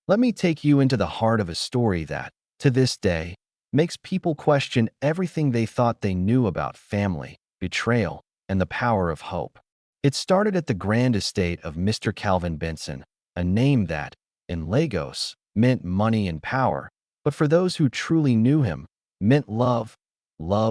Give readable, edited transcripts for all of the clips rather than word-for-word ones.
Let me take you into the heart of a story that, to this day, makes people question everything they thought they knew about family, betrayal, and the power of hope. It started at the grand estate of Mr. Calvin Benson, a name that, in Lagos, meant money and power, but for those who truly knew him, meant love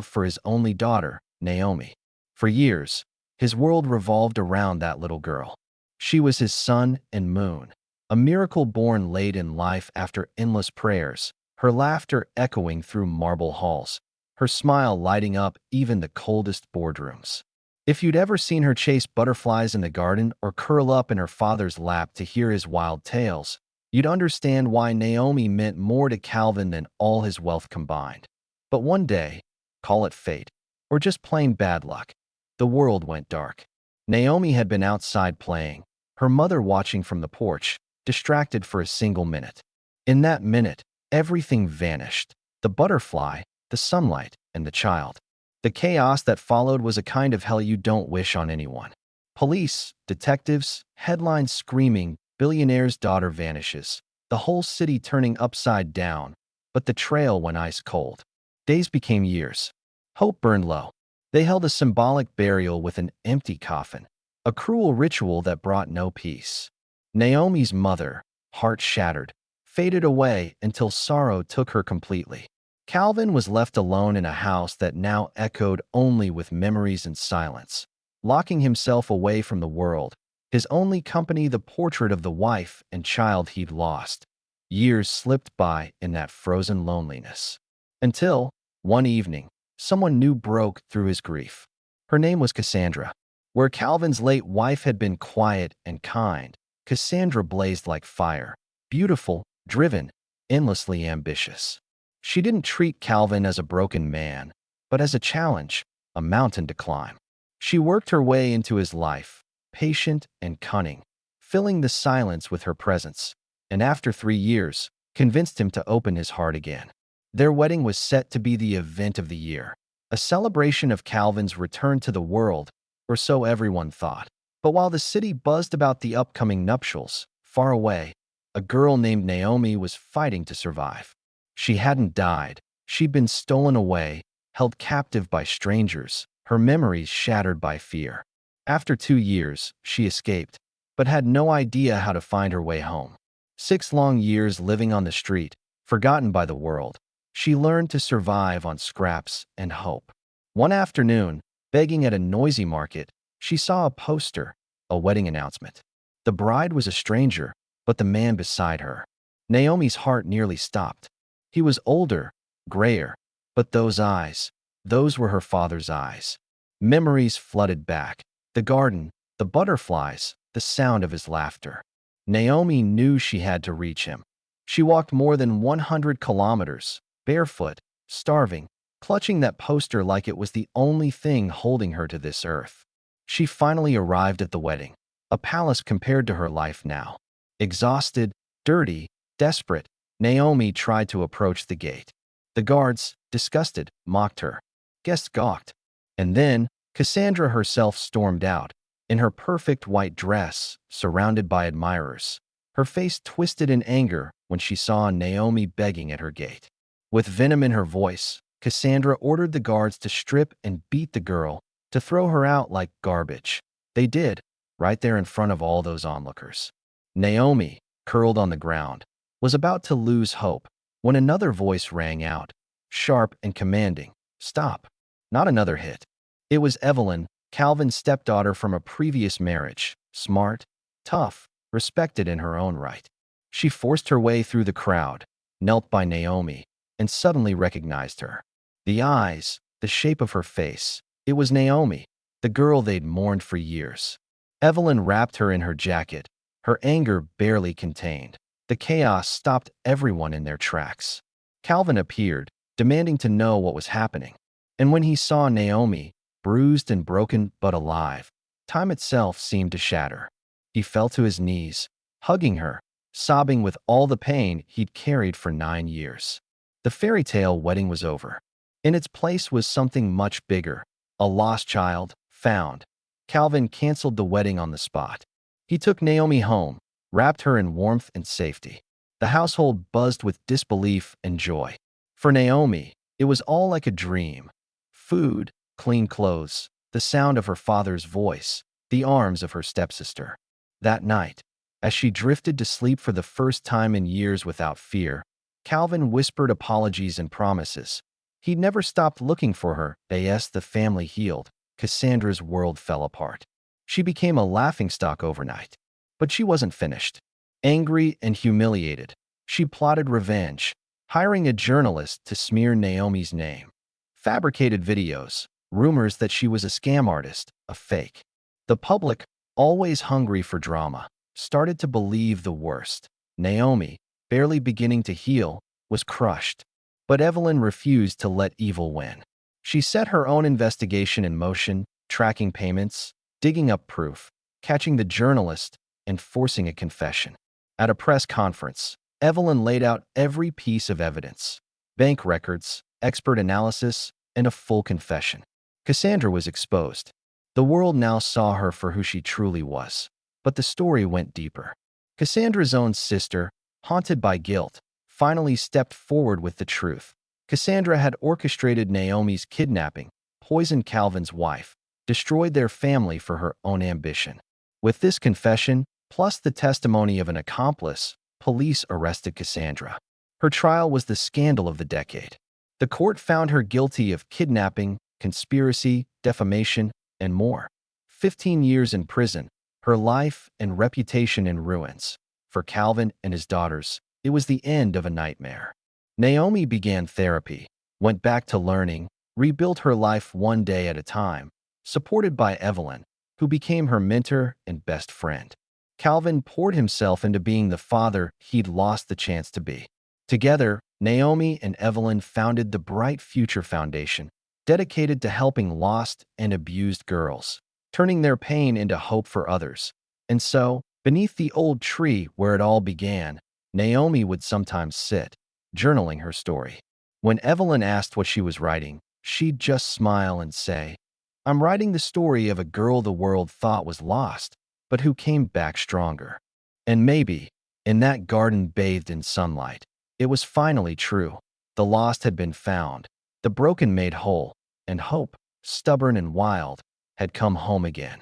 for his only daughter, Naomi. For years, his world revolved around that little girl. She was his sun and moon, a miracle born late in life after endless prayers, her laughter echoing through marble halls, her smile lighting up even the coldest boardrooms. If you'd ever seen her chase butterflies in the garden or curl up in her father's lap to hear his wild tales, you'd understand why Naomi meant more to Calvin than all his wealth combined. But one day, call it fate, or just plain bad luck, the world went dark. Naomi had been outside playing, her mother watching from the porch, distracted for a single minute. In that minute, everything vanished: the butterfly, the sunlight, and the child. The chaos that followed was a kind of hell you don't wish on anyone. Police, detectives, headlines screaming, "Billionaire's daughter vanishes," the whole city turning upside down, but the trail went ice cold. Days became years. Hope burned low. They held a symbolic burial with an empty coffin, a cruel ritual that brought no peace. Naomi's mother, heart shattered, faded away until sorrow took her completely. Calvin was left alone in a house that now echoed only with memories and silence, locking himself away from the world, his only company the portrait of the wife and child he'd lost. Years slipped by in that frozen loneliness. Until, one evening, someone new broke through his grief. Her name was Cassandra. Where Calvin's late wife had been quiet and kind, Cassandra blazed like fire, beautiful, driven, endlessly ambitious. She didn't treat Calvin as a broken man, but as a challenge, a mountain to climb. She worked her way into his life, patient and cunning, filling the silence with her presence, and after 3 years, convinced him to open his heart again. Their wedding was set to be the event of the year, a celebration of Calvin's return to the world, or so everyone thought. But while the city buzzed about the upcoming nuptials, far away, a girl named Naomi was fighting to survive. She hadn't died. She'd been stolen away, held captive by strangers, her memories shattered by fear. After 2 years, she escaped, but had no idea how to find her way home. 6 long years living on the street, forgotten by the world, she learned to survive on scraps and hope. One afternoon, begging at a noisy market, she saw a poster, a wedding announcement. The bride was a stranger, but the man beside her. Naomi's heart nearly stopped. He was older, grayer, but those eyes, those were her father's eyes. Memories flooded back. The garden, the butterflies, the sound of his laughter. Naomi knew she had to reach him. She walked more than 100 kilometers, barefoot, starving, clutching that poster like it was the only thing holding her to this earth. She finally arrived at the wedding, a palace compared to her life now. Exhausted, dirty, desperate, Naomi tried to approach the gate. The guards, disgusted, mocked her. Guests gawked. And then, Cassandra herself stormed out, in her perfect white dress, surrounded by admirers. Her face twisted in anger when she saw Naomi begging at her gate. With venom in her voice, Cassandra ordered the guards to strip and beat the girl, to throw her out like garbage. They did, right there in front of all those onlookers. Naomi, curled on the ground, was about to lose hope when another voice rang out, sharp and commanding. Stop. Not another hit. It was Evelyn, Calvin's stepdaughter from a previous marriage, smart, tough, respected in her own right. She forced her way through the crowd, knelt by Naomi, and suddenly recognized her. The eyes, the shape of her face. It was Naomi, the girl they'd mourned for years. Evelyn wrapped her in her jacket, her anger barely contained. The chaos stopped everyone in their tracks. Calvin appeared, demanding to know what was happening. And when he saw Naomi, bruised and broken but alive, time itself seemed to shatter. He fell to his knees, hugging her, sobbing with all the pain he'd carried for 9 years. The fairy tale wedding was over. In its place was something much bigger, a lost child, found. Calvin canceled the wedding on the spot. He took Naomi home, wrapped her in warmth and safety. The household buzzed with disbelief and joy. For Naomi, it was all like a dream. Food, clean clothes, the sound of her father's voice, the arms of her stepsister. That night, as she drifted to sleep for the first time in years without fear, Calvin whispered apologies and promises. He'd never stopped looking for her. As the family healed, Cassandra's world fell apart. She became a laughingstock overnight. But she wasn't finished. Angry and humiliated, she plotted revenge, hiring a journalist to smear Naomi's name. Fabricated videos, rumors that she was a scam artist, a fake. The public, always hungry for drama, started to believe the worst. Naomi, barely beginning to heal, was crushed. But Evelyn refused to let evil win. She set her own investigation in motion, tracking payments, digging up proof, catching the journalist, and forcing a confession. At a press conference, Evelyn laid out every piece of evidence: bank records, expert analysis, and a full confession. Cassandra was exposed. The world now saw her for who she truly was. But the story went deeper. Cassandra's own sister, haunted by guilt, finally stepped forward with the truth. Cassandra had orchestrated Naomi's kidnapping, poisoned Calvin's wife, destroyed their family for her own ambition. With this confession, plus the testimony of an accomplice, police arrested Cassandra. Her trial was the scandal of the decade. The court found her guilty of kidnapping, conspiracy, defamation, and more. 15 years in prison, her life and reputation in ruins. For Calvin and his daughters, it was the end of a nightmare. Naomi began therapy, went back to learning, rebuilt her life one day at a time, supported by Evelyn, who became her mentor and best friend. Calvin poured himself into being the father he'd lost the chance to be. Together, Naomi and Evelyn founded the Bright Future Foundation, dedicated to helping lost and abused girls, turning their pain into hope for others. And so, beneath the old tree where it all began, Naomi would sometimes sit, journaling her story. When Evelyn asked what she was writing, she'd just smile and say, "I'm writing the story of a girl the world thought was lost, but who came back stronger." And maybe, in that garden bathed in sunlight, it was finally true. The lost had been found, the broken made whole, and hope, stubborn and wild, had come home again.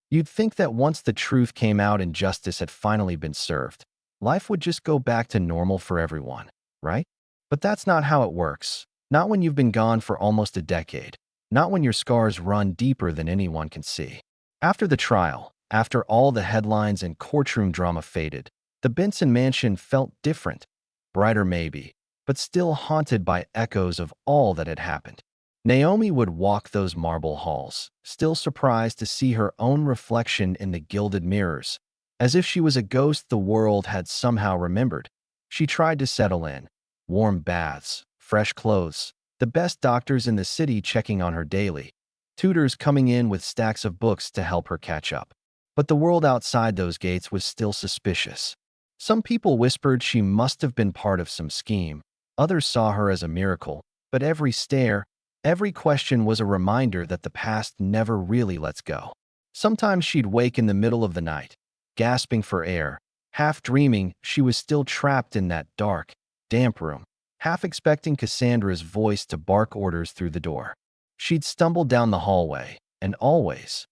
You'd think that once the truth came out and justice had finally been served, life would just go back to normal for everyone, right? But that's not how it works. Not when you've been gone for almost a decade. Not when your scars run deeper than anyone can see. After the trial, after all the headlines and courtroom drama faded, the Benson mansion felt different. Brighter maybe, but still haunted by echoes of all that had happened. Naomi would walk those marble halls, still surprised to see her own reflection in the gilded mirrors, as if she was a ghost the world had somehow remembered. She tried to settle in. Warm baths, fresh clothes, the best doctors in the city checking on her daily, tutors coming in with stacks of books to help her catch up. But the world outside those gates was still suspicious. Some people whispered she must have been part of some scheme. Others saw her as a miracle. But every stare, every question was a reminder that the past never really lets go. Sometimes she'd wake in the middle of the night, gasping for air, half dreaming she was still trapped in that dark, damp room, half expecting Cassandra's voice to bark orders through the door. She'd stumble down the hallway, and always,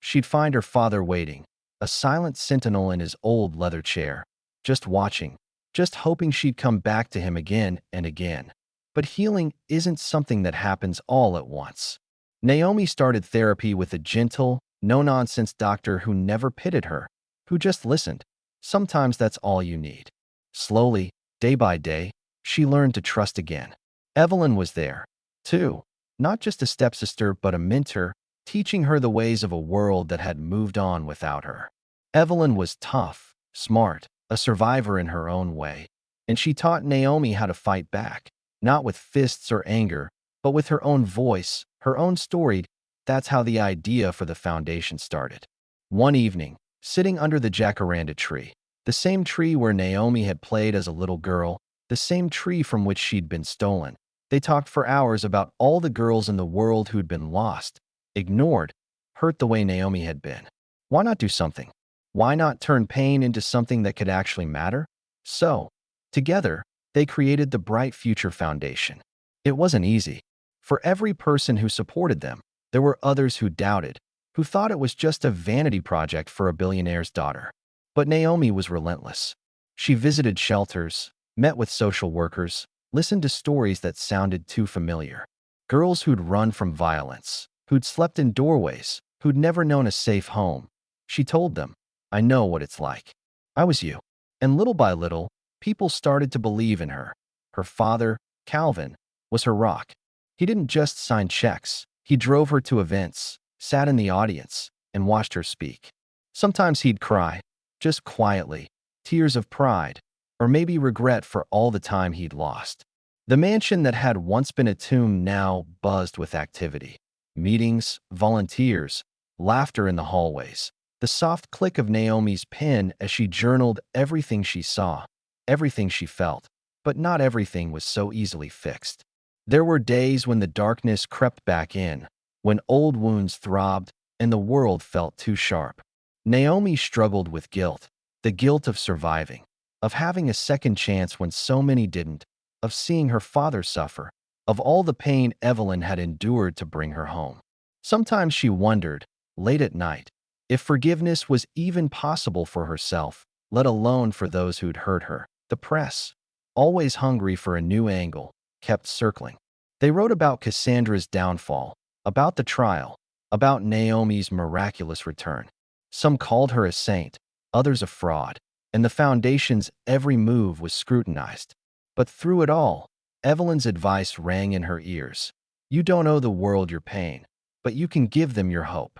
she'd find her father waiting, a silent sentinel in his old leather chair, just watching, just hoping she'd come back to him again and again. But healing isn't something that happens all at once. Naomi started therapy with a gentle, no-nonsense doctor who never pitted her, who just listened. Sometimes that's all you need. Slowly, day by day, she learned to trust again. Evelyn was there, too, not just a stepsister but a mentor, teaching her the ways of a world that had moved on without her. Evelyn was tough, smart, a survivor in her own way, and she taught Naomi how to fight back, not with fists or anger, but with her own voice, her own story. That's how the idea for the foundation started. One evening, sitting under the jacaranda tree, the same tree where Naomi had played as a little girl, the same tree from which she'd been stolen, they talked for hours about all the girls in the world who'd been lost, ignored, hurt the way Naomi had been. Why not do something? Why not turn pain into something that could actually matter? So, together, they created the Bright Future Foundation. It wasn't easy. For every person who supported them, there were others who doubted, who thought it was just a vanity project for a billionaire's daughter. But Naomi was relentless. She visited shelters, met with social workers, listened to stories that sounded too familiar. Girls who'd run from violence, who'd slept in doorways, who'd never known a safe home. She told them, "I know what it's like. I was you." And little by little, people started to believe in her. Her father, Calvin, was her rock. He didn't just sign checks. He drove her to events, sat in the audience, and watched her speak. Sometimes he'd cry, just quietly, tears of pride, or maybe regret for all the time he'd lost. The mansion that had once been a tomb now buzzed with activity. Meetings, volunteers, laughter in the hallways. The soft click of Naomi's pen as she journaled everything she saw, everything she felt, but not everything was so easily fixed. There were days when the darkness crept back in, when old wounds throbbed and the world felt too sharp. Naomi struggled with guilt, the guilt of surviving, of having a second chance when so many didn't, of seeing her father suffer, of all the pain Evelyn had endured to bring her home. Sometimes she wondered, late at night, if forgiveness was even possible for herself, let alone for those who'd hurt her. The press, always hungry for a new angle, kept circling. They wrote about Cassandra's downfall, about the trial, about Naomi's miraculous return. Some called her a saint, others a fraud, and the foundation's every move was scrutinized. But through it all, Evelyn's advice rang in her ears. You don't owe the world your pain, but you can give them your hope.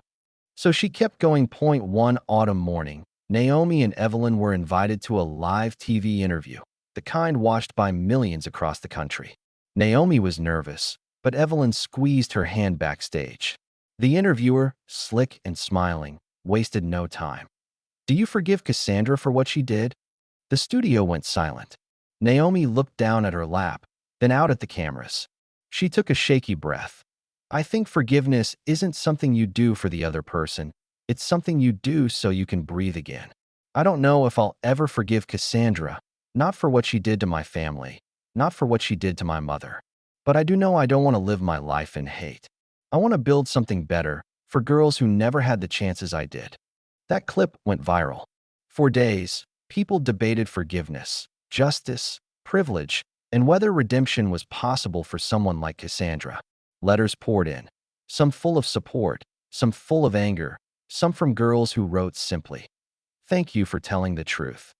So she kept going. One autumn morning, Naomi and Evelyn were invited to a live TV interview, the kind watched by millions across the country. Naomi was nervous, but Evelyn squeezed her hand backstage. The interviewer, slick and smiling, wasted no time. "Do you forgive Cassandra for what she did?" The studio went silent. Naomi looked down at her lap, then out at the cameras. She took a shaky breath. "I think forgiveness isn't something you do for the other person. It's something you do so you can breathe again. I don't know if I'll ever forgive Cassandra, not for what she did to my family, not for what she did to my mother. But I do know I don't want to live my life in hate. I want to build something better for girls who never had the chances I did." That clip went viral. For days, people debated forgiveness, justice, privilege, and whether redemption was possible for someone like Cassandra. Letters poured in, some full of support, some full of anger, some from girls who wrote simply, "Thank you for telling the truth."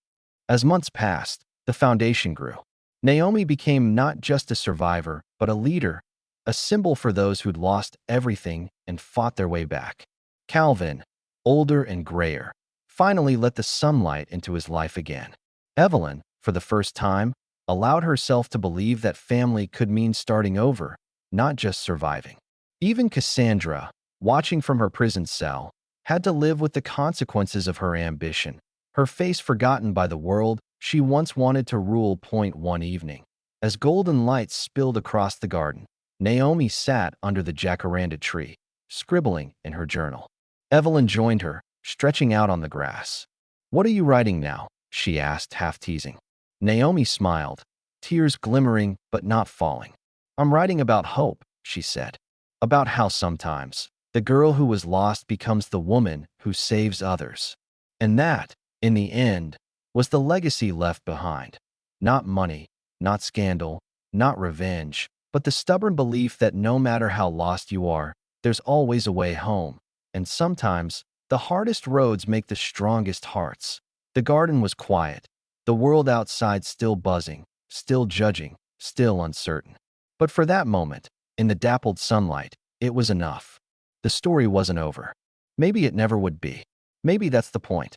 As months passed, the foundation grew. Naomi became not just a survivor, but a leader, a symbol for those who'd lost everything and fought their way back. Calvin, older and grayer, finally let the sunlight into his life again. Evelyn, for the first time, allowed herself to believe that family could mean starting over, not just surviving. Even Cassandra, watching from her prison cell, had to live with the consequences of her ambition. Her face forgotten by the world she once wanted to rule. One evening, as golden lights spilled across the garden, Naomi sat under the jacaranda tree, scribbling in her journal. Evelyn joined her, stretching out on the grass. "What are you writing now?" she asked, half teasing. Naomi smiled, tears glimmering but not falling. "I'm writing about hope," she said. "About how sometimes the girl who was lost becomes the woman who saves others. And that, in the end, was the legacy left behind. Not money, not scandal, not revenge, but the stubborn belief that no matter how lost you are, there's always a way home. And sometimes, the hardest roads make the strongest hearts." The garden was quiet, the world outside still buzzing, still judging, still uncertain. But for that moment, in the dappled sunlight, it was enough. The story wasn't over. Maybe it never would be. Maybe that's the point.